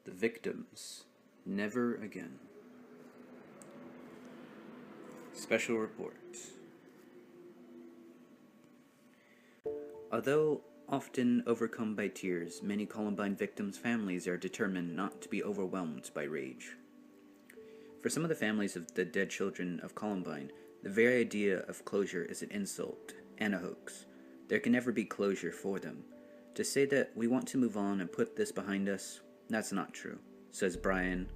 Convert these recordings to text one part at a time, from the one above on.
The victims. Never again. Special report. Although often overcome by tears, many Columbine victims' families are determined not to be overwhelmed by rage. For some of the families of the dead children of Columbine, the very idea of closure is an insult and a hoax. There can never be closure for them. To say that we want to move on and put this behind us, that's not true, says Brian,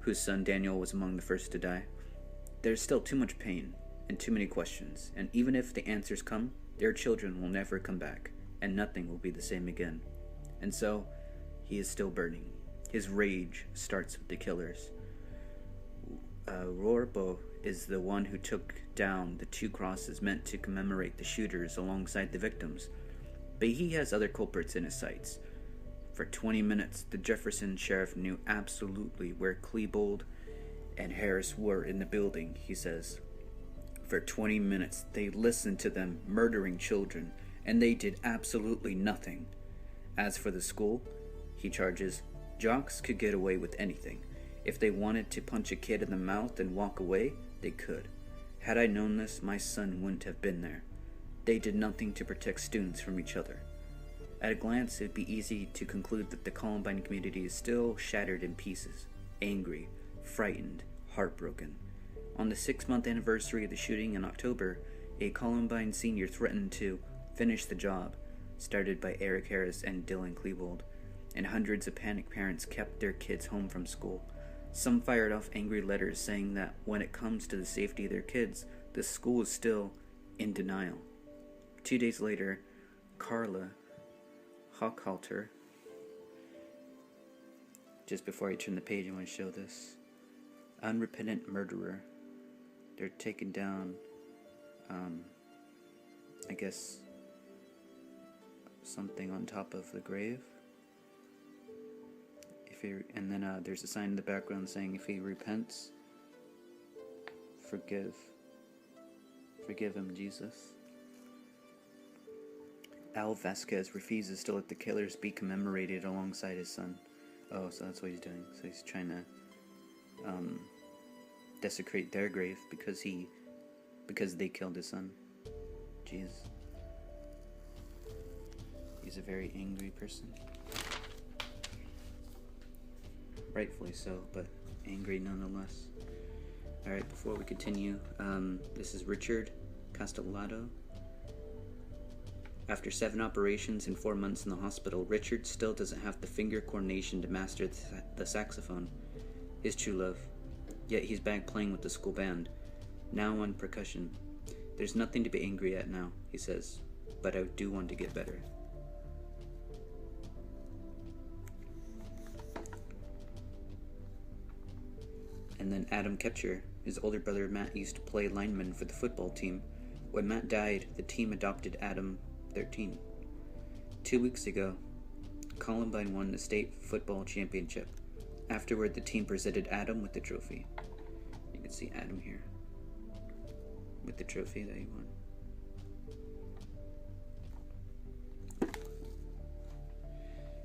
whose son Daniel was among the first to die. There's still too much pain and too many questions, and even if the answers come, their children will never come back, and nothing will be the same again. And so, he is still burning. His rage starts with the killers. Rorbo is the one who took down the 2 crosses meant to commemorate the shooters alongside the victims, but he has other culprits in his sights. For 20 minutes, the Jefferson sheriff knew absolutely where Klebold and Harris were in the building, he says. For 20 minutes, they listened to them murdering children, and they did absolutely nothing. As for the school, he charges, jocks could get away with anything. If they wanted to punch a kid in the mouth and walk away, they could. Had I known this, my son wouldn't have been there. They did nothing to protect students from each other. At a glance, it would be easy to conclude that the Columbine community is still shattered in pieces, angry, frightened, heartbroken. On the 6-month anniversary of the shooting in October, a Columbine senior threatened to finish the job started by Eric Harris and Dylan Klebold, and hundreds of panicked parents kept their kids home from school. Some fired off angry letters saying that when it comes to the safety of their kids, the school is still in denial. 2 days later, Carla Hochhalter, just before I turn the page, I want to show this. Unrepentant murderer. They're taking down, I guess, something on top of the grave. And then there's a sign in the background saying, if he repents, forgive him, Jesus. Al Vasquez refuses to let the killers be commemorated alongside his son. Oh, so that's what he's doing. So he's trying to desecrate their grave because they killed his son. Jeez. He's a very angry person. Rightfully so, but angry nonetheless. Alright, before we continue, this is Richard Castellado. After 7 operations and 4 months in the hospital, Richard still doesn't have the finger coordination to master the saxophone, his true love. Yet he's back playing with the school band, now on percussion. There's nothing to be angry at now, he says, but I do want to get better. And then Adam Ketcher, his older brother Matt used to play lineman for the football team. When Matt died, the team adopted Adam 13. 2 weeks ago, Columbine won the state football championship. Afterward, the team presented Adam with the trophy. You can see Adam here with the trophy that he won.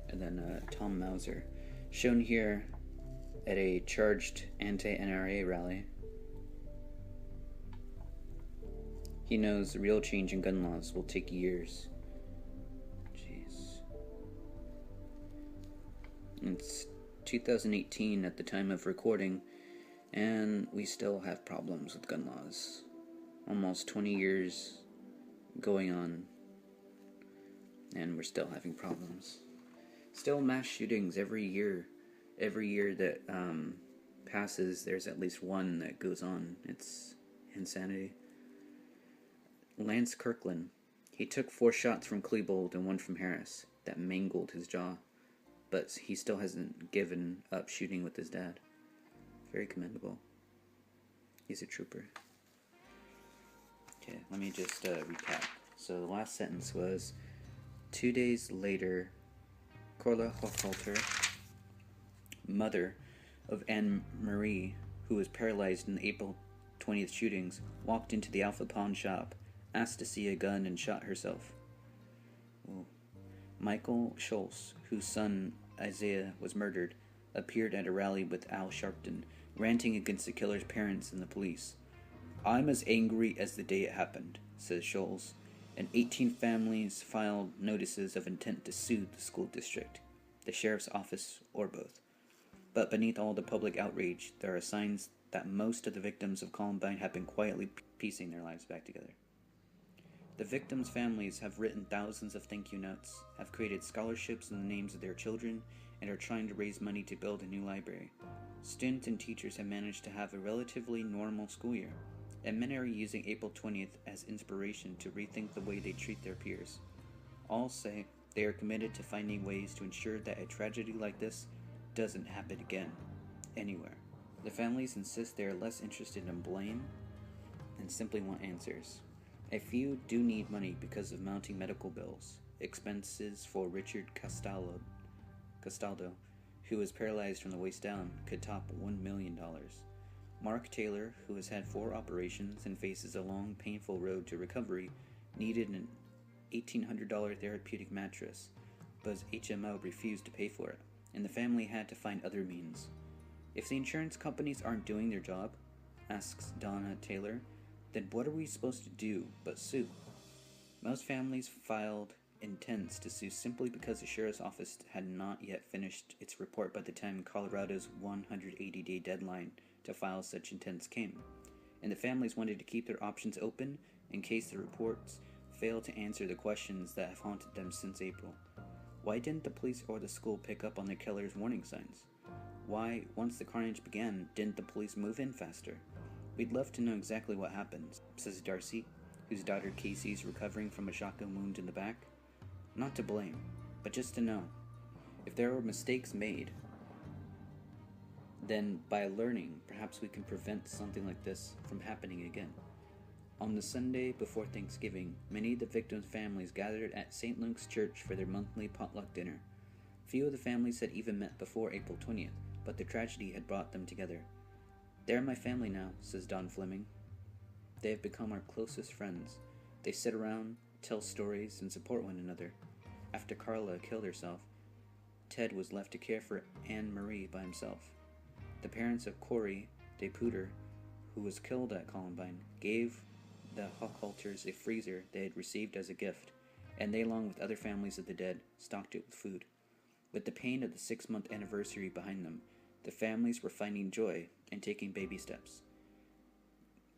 And then Tom Mauser, shown here at a charged anti-NRA rally. He knows the real change in gun laws will take years. Jeez. It's 2018 at the time of recording, and we still have problems with gun laws. Almost 20 years going on, and we're still having problems. Still mass shootings every year. Every year that passes, there's at least one that goes on. It's insanity. Lance Kirkland. He took 4 shots from Klebold and 1 from Harris that mangled his jaw, but he still hasn't given up shooting with his dad. Very commendable. He's a trooper. Okay, let me just recap. So the last sentence was, 2 days later, Carla Hochhalter, mother of Anne Marie, who was paralyzed in the April 20th shootings, walked into the Alpha pawn shop, asked to see a gun, and shot herself. Ooh. Michael Schultz, whose son Isaiah was murdered, appeared at a rally with Al Sharpton, ranting against the killer's parents and the police. "I'm as angry as the day it happened," says Scholes, and 18 families filed notices of intent to sue the school district, the sheriff's office, or both. But beneath all the public outrage, there are signs that most of the victims of Columbine have been quietly piecing their lives back together. The victims' families have written thousands of thank you notes, have created scholarships in the names of their children, and are trying to raise money to build a new library. Students and teachers have managed to have a relatively normal school year, and many are using April 20th as inspiration to rethink the way they treat their peers. All say they are committed to finding ways to ensure that a tragedy like this doesn't happen again, anywhere. The families insist they are less interested in blame and simply want answers. A few do need money because of mounting medical bills. Expenses for Richard Castaldo, who is paralyzed from the waist down, could top $1 million. Mark Taylor, who has had 4 operations and faces a long, painful road to recovery, needed an $1,800 therapeutic mattress, but his HMO refused to pay for it, and the family had to find other means. "If the insurance companies aren't doing their job," asks Donna Taylor, "then what are we supposed to do but sue?" Most families filed intents to sue simply because the sheriff's office had not yet finished its report by the time Colorado's 180-day deadline to file such intents came, and the families wanted to keep their options open in case the reports failed to answer the questions that have haunted them since April. Why didn't the police or the school pick up on the killer's warning signs? Why, once the carnage began, didn't the police move in faster? "We'd love to know exactly what happened," says Darcy, whose daughter Casey is recovering from a shotgun wound in the back. "Not to blame, but just to know. If there were mistakes made, then by learning, perhaps we can prevent something like this from happening again." On the Sunday before Thanksgiving, many of the victims' families gathered at St. Luke's Church for their monthly potluck dinner. Few of the families had even met before April 20th, but the tragedy had brought them together. "They're my family now," says Don Fleming. "They have become our closest friends. They sit around, tell stories, and support one another. After Carla killed herself, Ted was left to care for Anne Marie by himself. The parents of Corey DePuter, who was killed at Columbine, gave the Hochhalters a freezer they had received as a gift, and they, along with other families of the dead, stocked it with food. With the pain of the 6-month anniversary behind them, the families were finding joy and taking baby steps.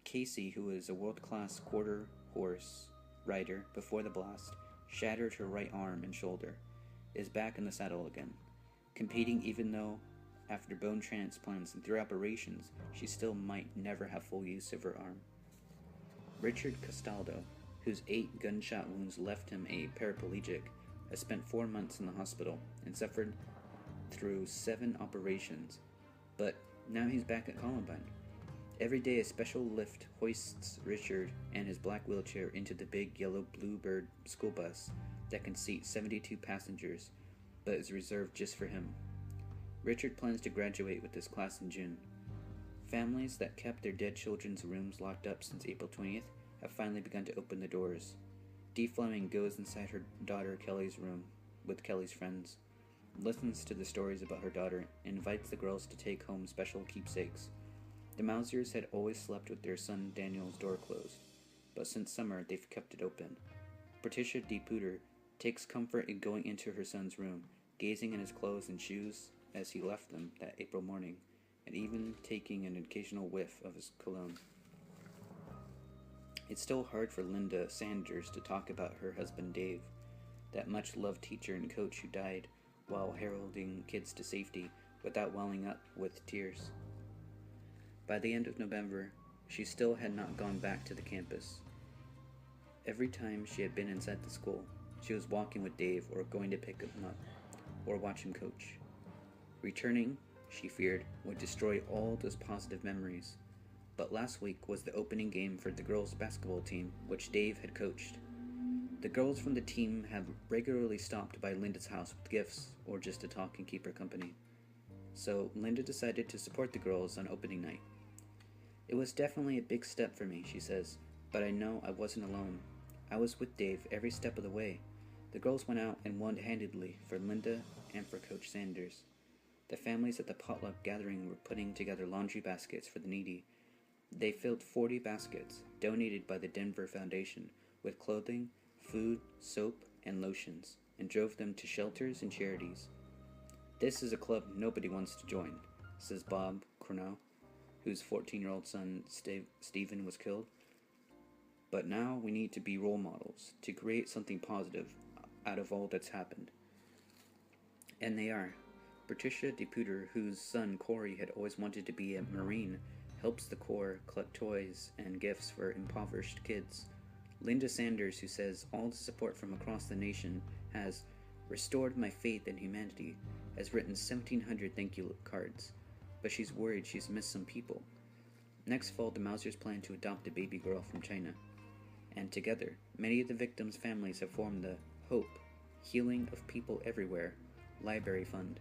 Casey, who was a world-class quarter horse rider before the blast, shattered her right arm and shoulder, is back in the saddle again, competing even though, after bone transplants and 3 operations, she still might never have full use of her arm. Richard Castaldo, whose 8 gunshot wounds left him a paraplegic, has spent 4 months in the hospital and suffered through 7 operations, but now he's back at Columbine. Every day a special lift hoists Richard and his black wheelchair into the big yellow Bluebird school bus that can seat 72 passengers, but is reserved just for him. Richard plans to graduate with this class in June. Families that kept their dead children's rooms locked up since April 20th have finally begun to open the doors. Dee Fleming goes inside her daughter Kelly's room with Kelly's friends, listens to the stories about her daughter, and invites the girls to take home special keepsakes. The Mausers had always slept with their son Daniel's door closed, but since summer they've kept it open. Patricia DePuter takes comfort in going into her son's room, gazing at his clothes and shoes as he left them that April morning, and even taking an occasional whiff of his cologne. It's still hard for Linda Sanders to talk about her husband Dave, that much-loved teacher and coach who died while heralding kids to safety, without welling up with tears. By the end of November, she still had not gone back to the campus. Every time she had been inside the school, she was walking with Dave or going to pick him up, or watch him coach. Returning, she feared, would destroy all those positive memories. But last week was the opening game for the girls' basketball team, which Dave had coached. The girls from the team have regularly stopped by Linda's house with gifts or just to talk and keep her company. So Linda decided to support the girls on opening night. "It was definitely a big step for me," she says, "but I know I wasn't alone. I was with Dave every step of the way." The girls went out and won handedly for Linda and for Coach Sanders. The families at the potluck gathering were putting together laundry baskets for the needy. They filled 40 baskets, donated by the Denver Foundation, with clothing, food, soap, and lotions, and drove them to shelters and charities. "This is a club nobody wants to join," says Bob Cornell, whose 14-year-old son Stephen was killed. "But now we need to be role models, to create something positive out of all that's happened." And they are. Patricia DePuter, whose son Corey had always wanted to be a Marine, helps the Corps collect toys and gifts for impoverished kids. Linda Sanders, who says all the support from across the nation has restored my faith in humanity, has written 1,700 thank you cards, but she's worried she's missed some people. Next fall, the Mausers plan to adopt a baby girl from China. And together, many of the victims' families have formed the Hope, Healing of People Everywhere Library Fund.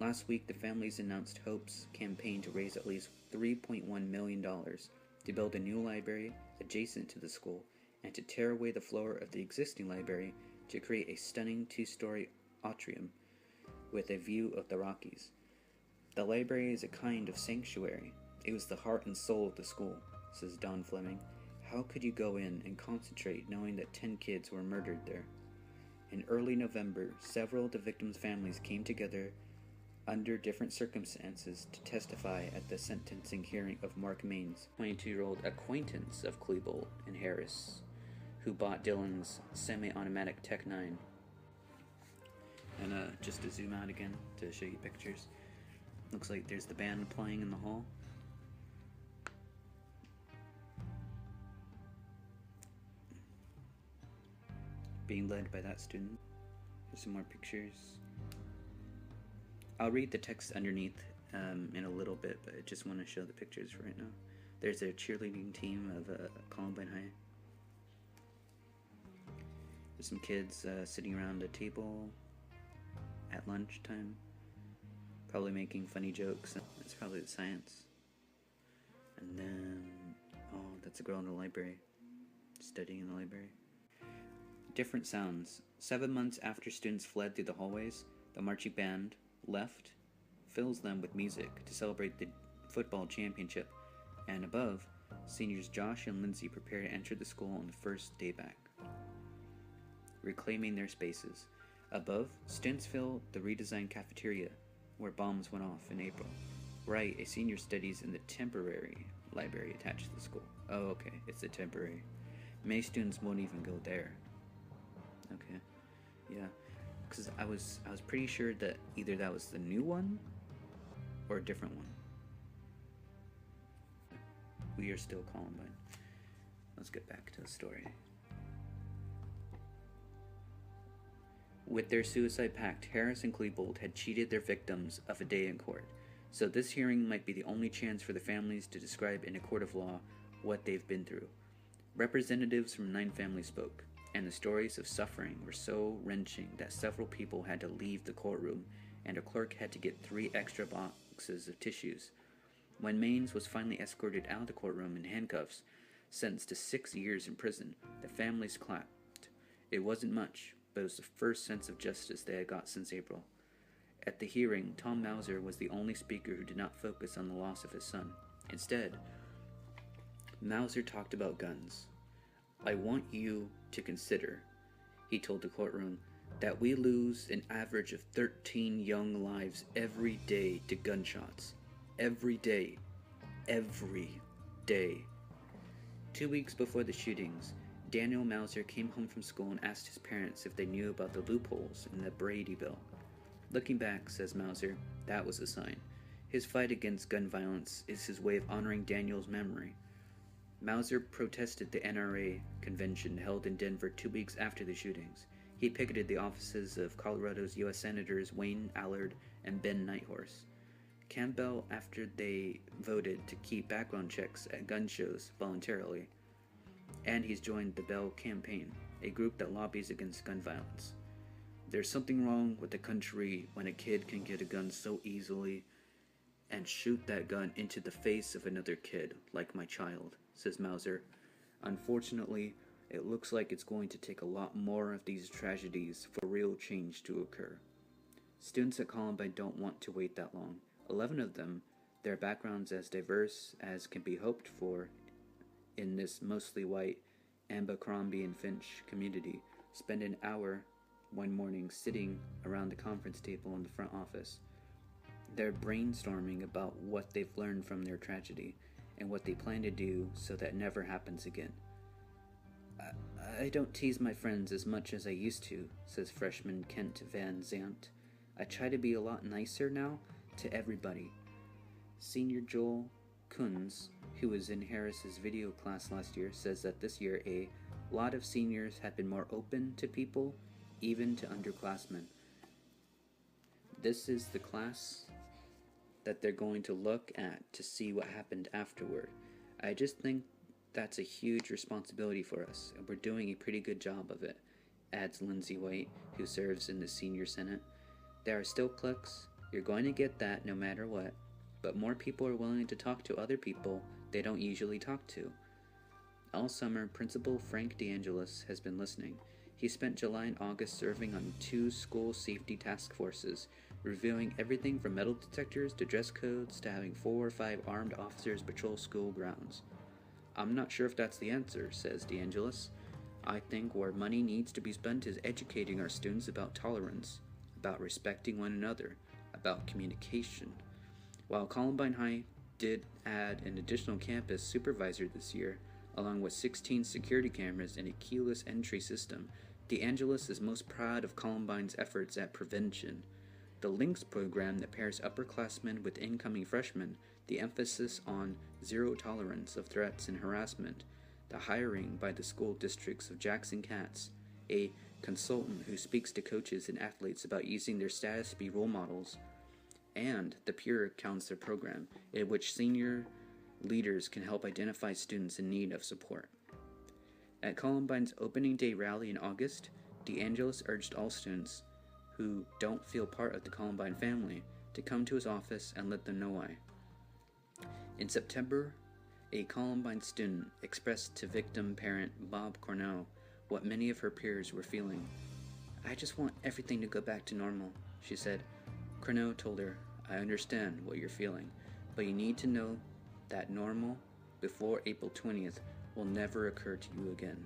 Last week, the families announced Hope's campaign to raise at least $3.1 million to build a new library adjacent to the school and to tear away the floor of the existing library to create a stunning 2-story atrium with a view of the Rockies. The library is a kind of sanctuary. It was the heart and soul of the school, says Don Fleming. How could you go in and concentrate knowing that 10 kids were murdered there? In early November, several of the victims' families came together under different circumstances to testify at the sentencing hearing of Mark Maines, 22-year-old acquaintance of Klebold and Harris, who bought Dylan's semi-automatic Tech 9. And just to zoom out again to show you pictures, looks like there's the band playing in the hall. Being led by that student. Here's some more pictures. I'll read the text underneath in a little bit, but I just want to show the pictures right now. There's a cheerleading team of Columbine High. There's some kids sitting around a table at lunchtime, probably making funny jokes. That's probably the science. And then, oh, that's a girl in the library, studying in the library. Different sounds. 7 months after students fled through the hallways, the marching band left fills them with music to celebrate the football championship, and above, seniors Josh and Lindsay prepare to enter the school on the first day back, reclaiming their spaces. Above, students fill the redesigned cafeteria where bombs went off in April. Right, a senior studies in the temporary library attached to the school. Oh, okay, it's the temporary. Many students won't even go there. Okay, yeah. Because I was pretty sure that either that was the new one or a different one. We are still Columbine. Let's get back to the story. With their suicide pact, Harris and Klebold had cheated their victims of a day in court. So this hearing might be the only chance for the families to describe in a court of law what they've been through. Representatives from 9 families spoke, and the stories of suffering were so wrenching that several people had to leave the courtroom, and a clerk had to get 3 extra boxes of tissues. When Maines was finally escorted out of the courtroom in handcuffs, sentenced to 6 years in prison, the families clapped. It wasn't much, but it was the first sense of justice they had got since April. At the hearing, Tom Mauser was the only speaker who did not focus on the loss of his son. Instead, Mauser talked about guns. "I want you to consider," he told the courtroom, "that we lose an average of 13 young lives every day to gunshots. Every day. Every day." 2 weeks before the shootings, Daniel Mauser came home from school and asked his parents if they knew about the loopholes in the Brady bill. Looking back, says Mauser, that was a sign. His fight against gun violence is his way of honoring Daniel's memory. Mauser protested the NRA convention held in Denver 2 weeks after the shootings. He picketed the offices of Colorado's U.S. Senators Wayne Allard and Ben Nighthorse. Campbell after they voted to keep background checks at gun shows voluntarily. And he's joined the Bell Campaign, a group that lobbies against gun violence. There's something wrong with the country when a kid can get a gun so easily and shoot that gun into the face of another kid, like my child, says Mauser. Unfortunately, it looks like it's going to take a lot more of these tragedies for real change to occur. Students at Columbine don't want to wait that long. 11 of them, their backgrounds as diverse as can be hoped for in this mostly white Abercrombie and Finch community, spend an hour one morning sitting around the conference table in the front office. They're brainstorming about what they've learned from their tragedy and what they plan to do so that never happens again. I don't tease my friends as much as I used to, says freshman Kent Van Zandt. I try to be a lot nicer now to everybody. Senior Joel Kunz, who was in Harris's video class last year, says that this year a lot of seniors have been more open to people, even to underclassmen. This is the class that they're going to look at to see what happened afterward. I just think that's a huge responsibility for us, and we're doing a pretty good job of it, adds Lindsay White, who serves in the senior senate. There are still cliques, you're going to get that no matter what, but more people are willing to talk to other people they don't usually talk to. All summer, Principal Frank DeAngelis has been listening. He spent July and August serving on 2 school safety task forces, reviewing everything from metal detectors to dress codes to having 4 or 5 armed officers patrol school grounds. I'm not sure if that's the answer, says DeAngelis. I think where money needs to be spent is educating our students about tolerance, about respecting one another, about communication. While Columbine High did add an additional campus supervisor this year, along with 16 security cameras and a keyless entry system, DeAngelis is most proud of Columbine's efforts at prevention. The LINKS program that pairs upperclassmen with incoming freshmen, the emphasis on zero tolerance of threats and harassment, the hiring by the school districts of Jackson Katz, a consultant who speaks to coaches and athletes about using their status to be role models, and the peer counselor program, in which senior leaders can help identify students in need of support. At Columbine's opening day rally in August, DeAngelis urged all students who don't feel part of the Columbine family to come to his office and let them know why. In September, a Columbine student expressed to victim parent Bob Cornell what many of her peers were feeling. I just want everything to go back to normal, she said. Cornell told her, I understand what you're feeling, but you need to know that normal before April 20th will never occur to you again.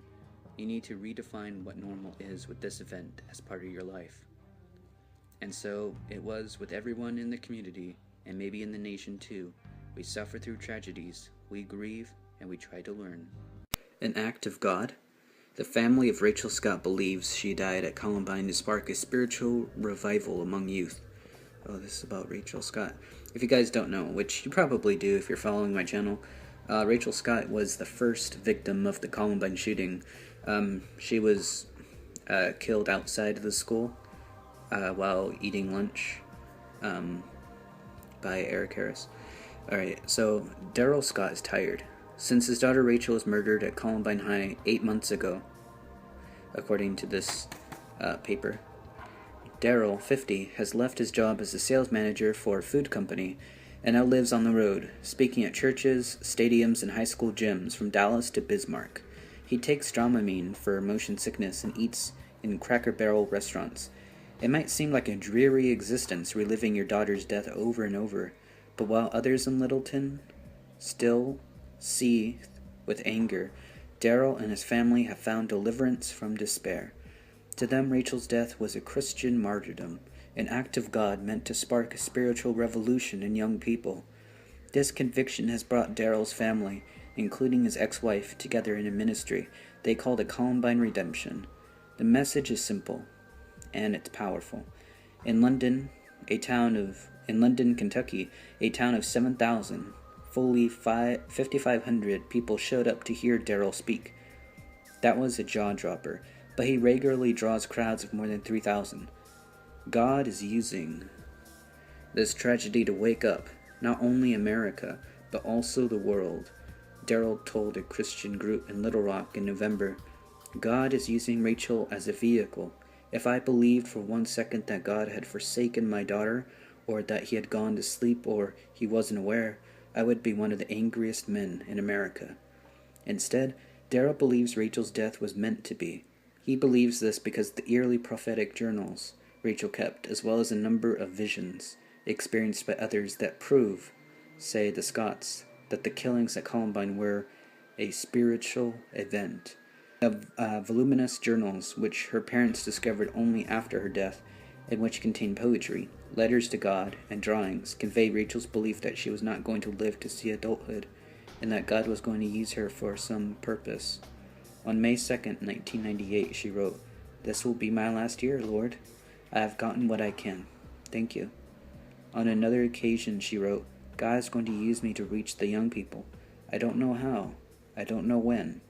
You need to redefine what normal is with this event as part of your life. And so it was with everyone in the community, and maybe in the nation too. We suffer through tragedies, we grieve, and we try to learn. An act of God? The family of Rachel Scott believes she died at Columbine to spark a spiritual revival among youth. Oh, this is about Rachel Scott. If you guys don't know, which you probably do if you're following my channel, Rachel Scott was the first victim of the Columbine shooting. She was killed outside of the school while eating lunch by Eric Harris. Alright, so Daryl Scott is tired. Since his daughter Rachel was murdered at Columbine High 8 months ago, according to this paper, Daryl, 50, has left his job as a sales manager for a food company and now lives on the road, speaking at churches, stadiums, and high school gyms from Dallas to Bismarck. He takes Dramamine for motion sickness and eats in Cracker Barrel restaurants. It might seem like a dreary existence reliving your daughter's death over and over, but while others in Littleton still seethe with anger, Daryl and his family have found deliverance from despair. To them, Rachel's death was a Christian martyrdom, an act of God meant to spark a spiritual revolution in young people. This conviction has brought Daryl's family, including his ex-wife, together in a ministry they called a Columbine Redemption. The message is simple, and it's powerful. In London, Kentucky, a town of 7,000, fully 5,500 people showed up to hear Daryl speak. That was a jaw-dropper, but he regularly draws crowds of more than 3,000. God is using this tragedy to wake up not only America, but also the world. Daryl told a Christian group in Little Rock in November, God is using Rachel as a vehicle. If I believed for 1 second that God had forsaken my daughter, or that he had gone to sleep, or he wasn't aware, I would be one of the angriest men in America. Instead, Daryl believes Rachel's death was meant to be. He believes this because the early prophetic journals Rachel kept, as well as a number of visions experienced by others that prove, say the Scots, that the killings at Columbine were a spiritual event. Voluminous journals, which her parents discovered only after her death, and which contain poetry, letters to God, and drawings, convey Rachel's belief that she was not going to live to see adulthood, and that God was going to use her for some purpose. On May 2nd, 1998, she wrote, "This will be my last year, Lord. I have gotten what I can. Thank you." On another occasion, she wrote, "God is going to use me to reach the young people. I don't know how. I don't know when."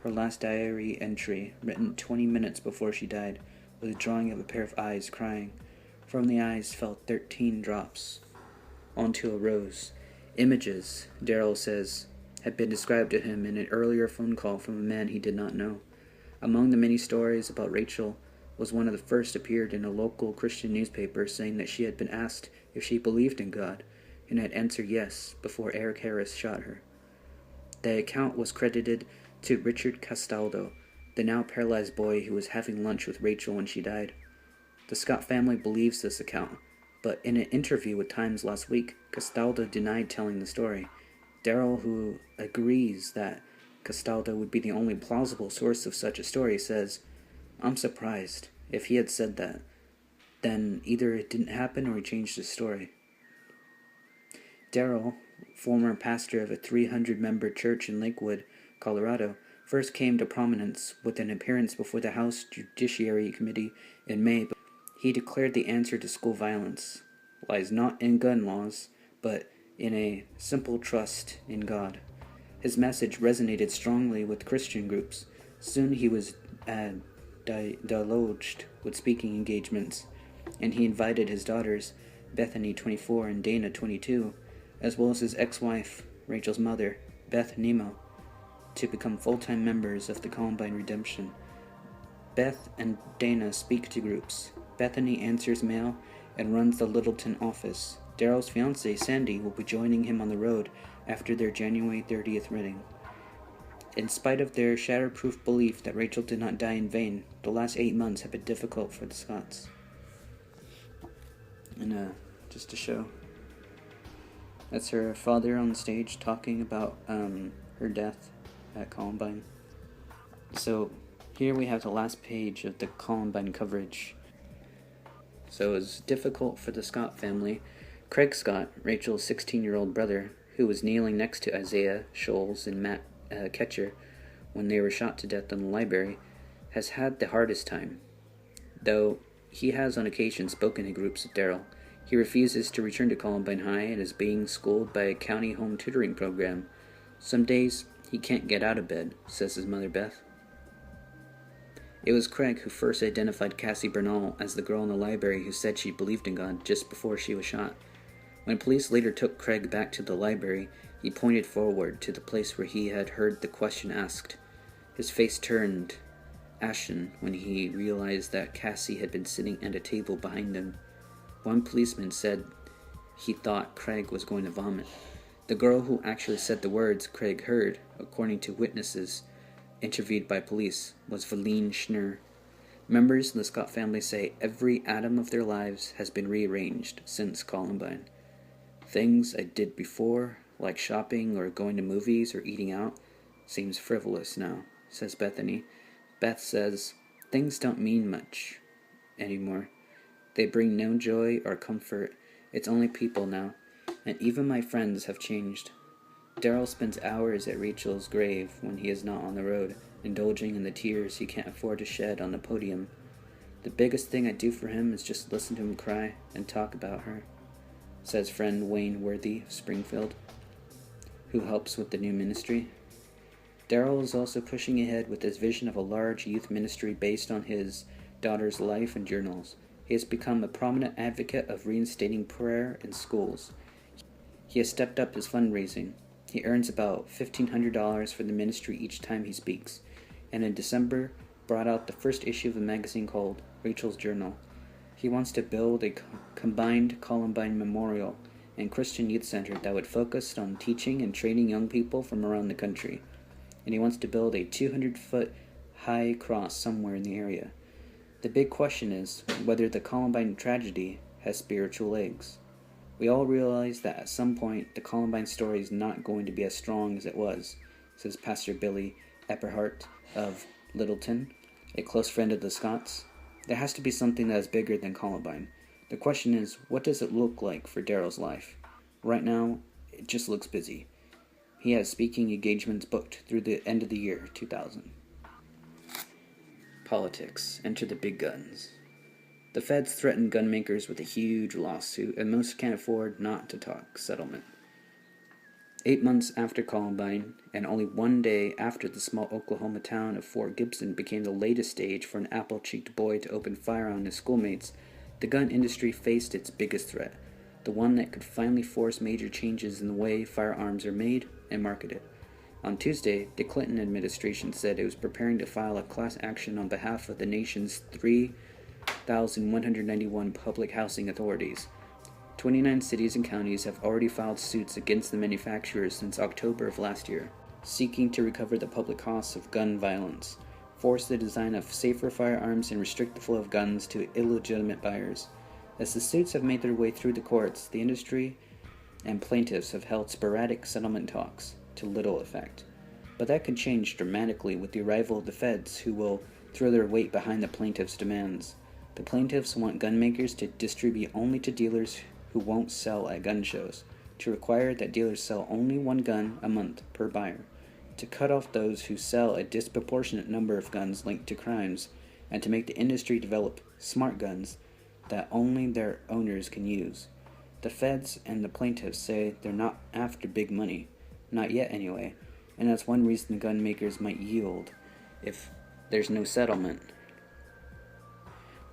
Her last diary entry, written 20 minutes before she died, was a drawing of a pair of eyes crying. From the eyes fell 13 drops onto a rose. Images, Darrell says, had been described to him in an earlier phone call from a man he did not know. Among the many stories about Rachel was one of the first appeared in a local Christian newspaper, saying that she had been asked if she believed in God, and had answered yes before Eric Harris shot her. The account was credited to Richard Castaldo, the now paralyzed boy who was having lunch with Rachel when she died. The Scott family believes this account, but in an interview with Times last week, Castaldo denied telling the story. Darrell, who agrees that Castaldo would be the only plausible source of such a story, says, "I'm surprised. If he had said that, then either it didn't happen or he changed his story." Darrell, former pastor of a 300-member church in Lakewood, Colorado, first came to prominence with an appearance before the House Judiciary Committee in May. He declared the answer to school violence lies not in gun laws, but in a simple trust in God. His message resonated strongly with Christian groups. Soon he was deluged with speaking engagements, and he invited his daughters, Bethany, 24, and Dana, 22, as well as his ex-wife, Rachel's mother, Beth Nemo, to become full-time members of the Columbine Redemption. Beth and Dana speak to groups. Bethany answers mail and runs the Littleton office. Darrell's fiancée, Sandy, will be joining him on the road after their January 30th wedding. In spite of their shatterproof belief that Rachel did not die in vain, the last 8 months have been difficult for the Scotts. And just to show, that's her father on stage talking about her death at Columbine. So here we have the last page of the Columbine coverage. So it was difficult for the Scott family. Craig Scott, Rachel's 16-year-old brother, who was kneeling next to Isaiah Scholes and Matt Ketcher when they were shot to death in the library, has had the hardest time. Though he has on occasion spoken to groups of Darrell, he refuses to return to Columbine High and is being schooled by a county home tutoring program. Some days he can't get out of bed, says his mother Beth. It was Craig who first identified Cassie Bernal as the girl in the library who said she believed in God just before she was shot. When police later took Craig back to the library, he pointed forward to the place where he had heard the question asked. His face turned ashen when he realized that Cassie had been sitting at a table behind him. One policeman said he thought Craig was going to vomit. The girl who actually said the words Craig heard, according to witnesses interviewed by police, was Verlene Schnur. Members of the Scott family say every atom of their lives has been rearranged since Columbine. Things I did before, like shopping or going to movies or eating out, seems frivolous now, says Bethany. Beth says, things don't mean much anymore. They bring no joy or comfort. It's only people now, and even my friends have changed. Darrell spends hours at Rachel's grave when he is not on the road, indulging in the tears he can't afford to shed on the podium. The biggest thing I do for him is just listen to him cry and talk about her, says friend Wayne Worthy of Springfield, who helps with the new ministry. Darrell is also pushing ahead with his vision of a large youth ministry based on his daughter's life and journals. He has become a prominent advocate of reinstating prayer in schools. He has stepped up his fundraising. He earns about $1,500 for the ministry each time he speaks, and in December brought out the first issue of a magazine called Rachel's Journal. He wants to build a combined Columbine Memorial and Christian Youth Center that would focus on teaching and training young people from around the country. And he wants to build a 200-foot high cross somewhere in the area. The big question is whether the Columbine tragedy has spiritual legs. We all realize that at some point the Columbine story is not going to be as strong as it was, says Pastor Billy Epperhart of Littleton, a close friend of the Scotts. There has to be something that is bigger than Columbine. The question is, what does it look like for Daryl's life? Right now, it just looks busy. He has speaking engagements booked through the end of the year 2000. Politics. Enter the big guns. The feds threaten gun makers with a huge lawsuit, and most can't afford not to talk settlement. 8 months after Columbine, and only 1 day after the small Oklahoma town of Fort Gibson became the latest stage for an apple-cheeked boy to open fire on his schoolmates, the gun industry faced its biggest threat, the one that could finally force major changes in the way firearms are made and marketed. On Tuesday, the Clinton administration said it was preparing to file a class action on behalf of the nation's 3,191 public housing authorities. 29 cities and counties have already filed suits against the manufacturers since October of last year, seeking to recover the public costs of gun violence, force the design of safer firearms, and restrict the flow of guns to illegitimate buyers. As the suits have made their way through the courts, the industry and plaintiffs have held sporadic settlement talks, to little effect. But that could change dramatically with the arrival of the feds, who will throw their weight behind the plaintiffs' demands. The plaintiffs want gun makers to distribute only to dealers who won't sell at gun shows, to require that dealers sell only one gun a month per buyer, to cut off those who sell a disproportionate number of guns linked to crimes, and to make the industry develop smart guns that only their owners can use. The feds and the plaintiffs say they're not after big money. Not yet, anyway, and that's one reason the gun makers might yield if there's no settlement.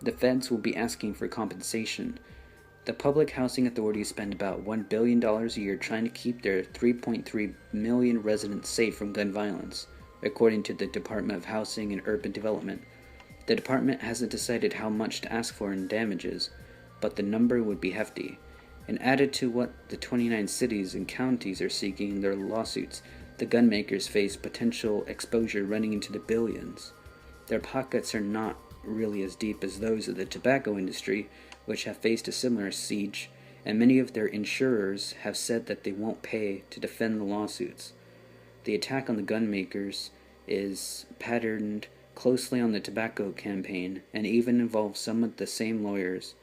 The feds will be asking for compensation. The public housing authorities spend about $1 billion a year trying to keep their 3.3 million residents safe from gun violence, according to the Department of Housing and Urban Development. The department hasn't decided how much to ask for in damages, but the number would be hefty. And added to what the 29 cities and counties are seeking in their lawsuits, the gun makers face potential exposure running into the billions. Their pockets are not really as deep as those of the tobacco industry, which have faced a similar siege, and many of their insurers have said that they won't pay to defend the lawsuits. The attack on the gun makers is patterned closely on the tobacco campaign and even involves some of the same lawyers.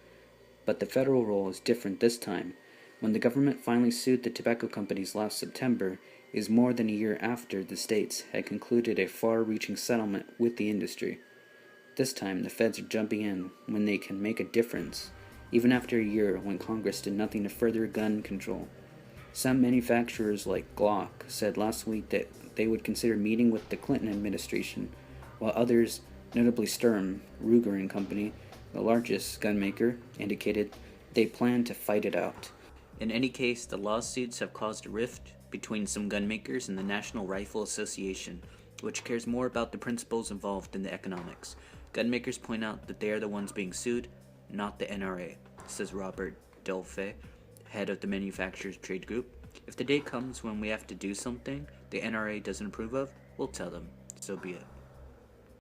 But the federal role is different this time. When the government finally sued the tobacco companies last September, it is more than a year after the states had concluded a far-reaching settlement with the industry. This time, the feds are jumping in when they can make a difference, even after a year when Congress did nothing to further gun control. Some manufacturers like Glock said last week that they would consider meeting with the Clinton administration, while others, notably Sturm, Ruger and Company, the largest gun maker, indicated they plan to fight it out. In any case, the lawsuits have caused a rift between some gun makers and the National Rifle Association, which cares more about the principles involved than the economics. Gun makers point out that they are the ones being sued, not the NRA, says Robert Delphi, head of the Manufacturers Trade Group. If the day comes when we have to do something the NRA doesn't approve of, we'll tell them. So be it.